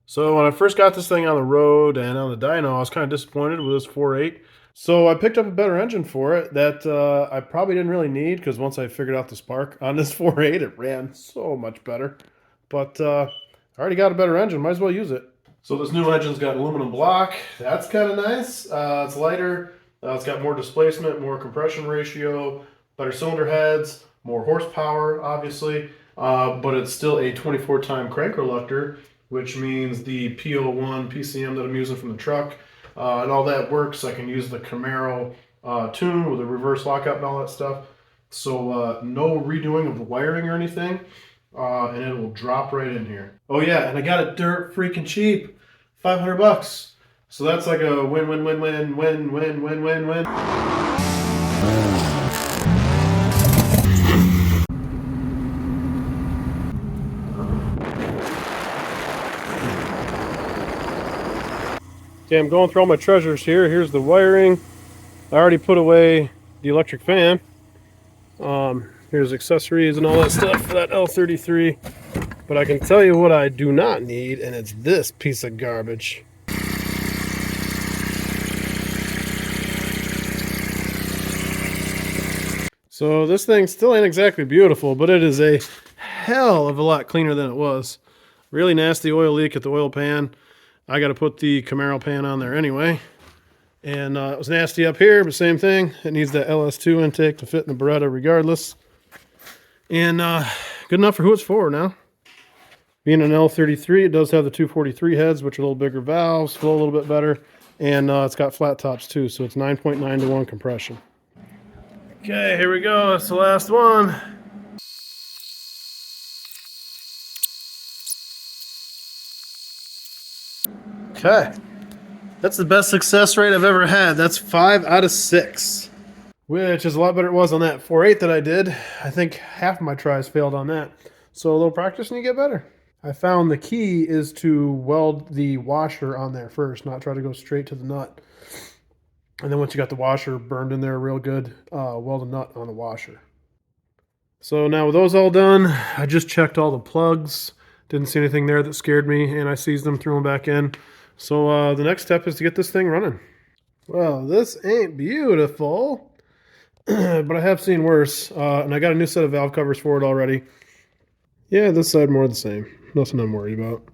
So when I first got this thing on the road and on the dyno, I was kind of disappointed with this 4.8. So I picked up a better engine for it that I probably didn't really need because once I figured out the spark on this 4.8, it ran so much better. But I already got a better engine, might as well use it. So this new engine's got aluminum block. That's kind of nice. It's lighter. It's got more displacement, more compression ratio, better cylinder heads, more horsepower, obviously. But it's still a 24-time crank reluctor, which means the P01 PCM that I'm using from the truck and all that works. I can use the Camaro tune with a reverse lockup and all that stuff. So no redoing of the wiring or anything, and it will drop right in here. Oh yeah, and I got it dirt freaking cheap, $500. So that's like a win, win, win, win, win, win, win, win, win. Okay, I'm going through all my treasures here. Here's the wiring. I already put away the electric fan. Here's accessories and all that stuff for that L33. But I can tell you what I do not need, and it's this piece of garbage. So this thing still ain't exactly beautiful, but it is a hell of a lot cleaner than it was. Really nasty oil leak at the oil pan. I got to put the Camaro pan on there anyway. And it was nasty up here, but same thing. It needs that LS2 intake to fit in the Beretta regardless. And good enough for who it's for now. Being an L33, it does have the 243 heads, which are a little bigger valves, flow a little bit better. And it's got flat tops too, so it's 9.9 to 1 compression. Okay, here we go. That's the last one. Okay, that's the best success rate I've ever had. That's 5 out of 6, which is a lot better than it was on that 4.8 that I did. I think half of my tries failed on that. So a little practice and you get better. I found the key is to weld the washer on there first, not try to go straight to the nut. And then once you got the washer burned in there real good, weld a nut on the washer. So now with those all done, I just checked all the plugs. Didn't see anything there that scared me, and I seized them, threw them back in. So the next step is to get this thing running. Well, this ain't beautiful, but I have seen worse. And I got a new set of valve covers for it already. Yeah, this side more the same. Nothing I'm worried about.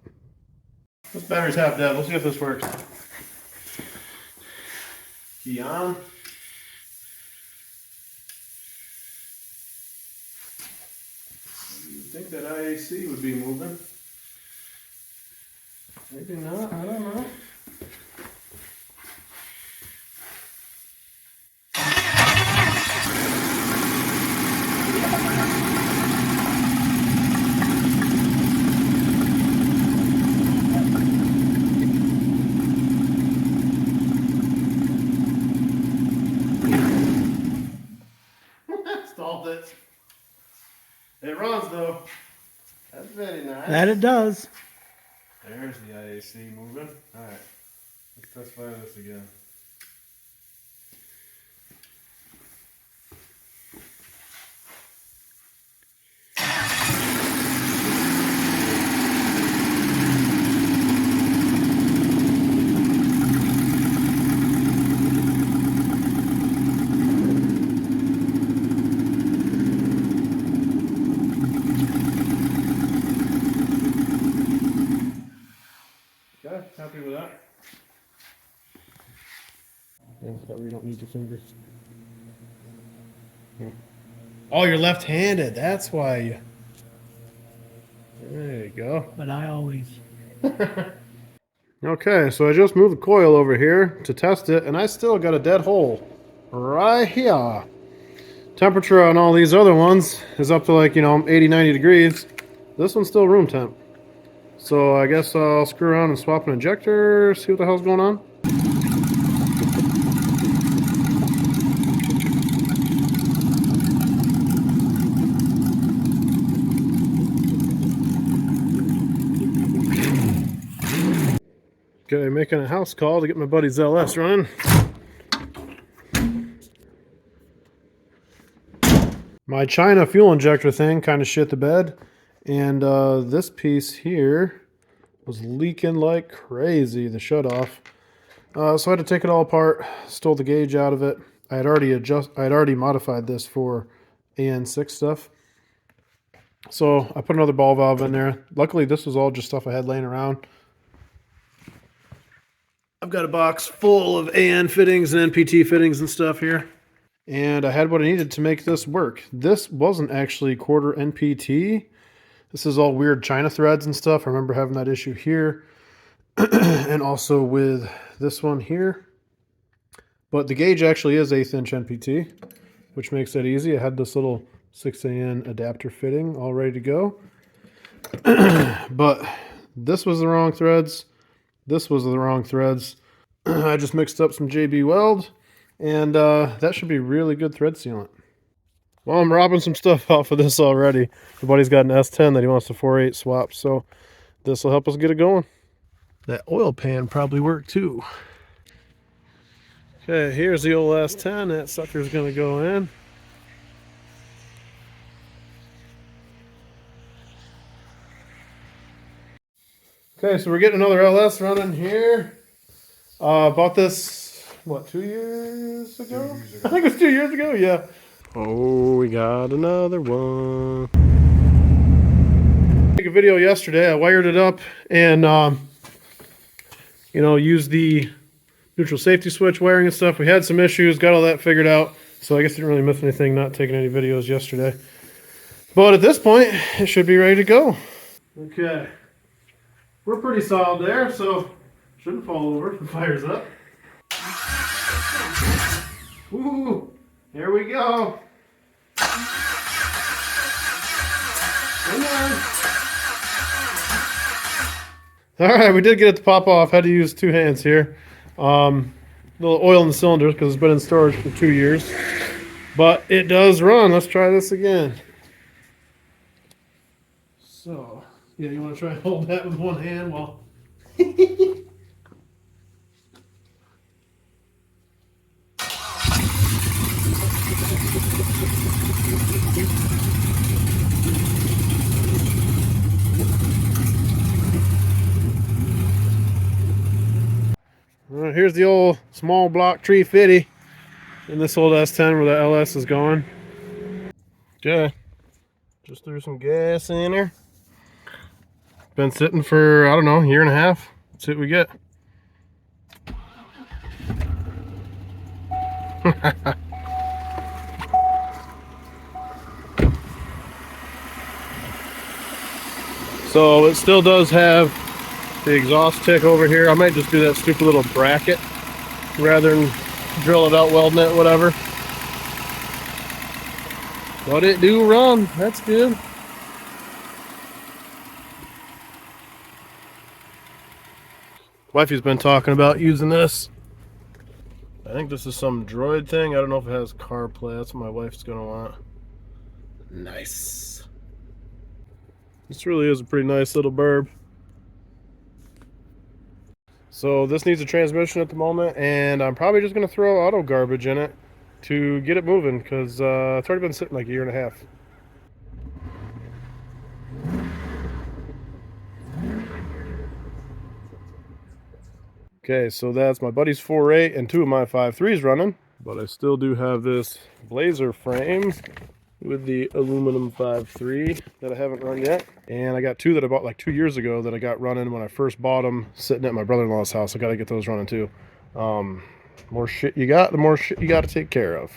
This battery's half dead. Let's see if this works. Key on. You'd think that IAC would be moving. Maybe not, I don't know. Stalled it. It runs though. That's very nice. That it does. There's the IAC moving. Alright, let's test fire this again. Okay, happy with that. Yeah, that way you don't need your fingers. Oh, you're left-handed. That's why you... There you go. But I always... Okay, so I just moved the coil over here to test it, and I still got a dead hole right here. Temperature on all these other ones is up to like, 80, 90 degrees. This one's still room temp. So I guess I'll screw around and swap an injector, see what the hell's going on. Okay, making a house call to get my buddy's LS running. My China fuel injector thing kind of shit the bed. And this piece here was leaking like crazy, the shutoff. So I had to take it all apart, stole the gauge out of it. I had already modified this for AN6 stuff. So I put another ball valve in there. Luckily, this was all just stuff I had laying around. I've got a box full of AN fittings and NPT fittings and stuff here. And I had what I needed to make this work. This wasn't actually quarter NPT. This is all weird China threads and stuff. I remember having that issue here. And also with this one here. But the gauge actually is 1/8 inch NPT, which makes that easy. I had this little 6AN adapter fitting all ready to go. But this was the wrong threads. This was the wrong threads. I just mixed up some JB Weld, and that should be really good thread sealant. Well, I'm robbing some stuff off of this already. My buddy's got an S10 that he wants to 4/8 swap, so this will help us get it going. That oil pan probably worked too. Okay, here's the old S10. That sucker's going to go in. Okay, so we're getting another LS running here. Bought this, what, 2 years ago? 2 years ago. I think it was 2 years ago, yeah. Oh, we got another one. I took a video yesterday. I wired it up and, used the neutral safety switch wiring and stuff. We had some issues, got all that figured out. So I guess I didn't really miss anything not taking any videos yesterday. But at this point, it should be ready to go. Okay. We're pretty solid there, so shouldn't fall over if it fires up. Ooh, here we go. Come on. All right, we did get it to pop off. Had to use 2 hands here. A little oil in the cylinders because it's been in storage for 2 years. But it does run. Let's try this again. So, yeah, you want to try and hold that with one hand while... Here's the old small block 350 in this old S10 where the LS is going. Okay, just threw some gas in there. Been sitting for, I don't know, 1.5 years. Let's see what we get. So it still does have the exhaust tick over here. I might just do that stupid little bracket rather than drill it out, welding it, whatever. But it do run. That's good. Wifey's been talking about using this. I think this is some Droid thing. I don't know if it has CarPlay. That's what my wife's gonna want. Nice. This really is a pretty nice little burb. So this needs a transmission at the moment, and I'm probably just gonna throw auto garbage in it to get it moving because it's already been sitting like 1.5 years. Okay, so that's my buddy's 4.8 and 2 of my 5.3s running, but I still do have this Blazer frame with the aluminum 5.3 that I haven't run yet. And I got 2 that I bought like 2 years ago that I got running when I first bought them, sitting at my brother-in-law's house. I got to get those running too. More shit you got, the more shit you got to take care of.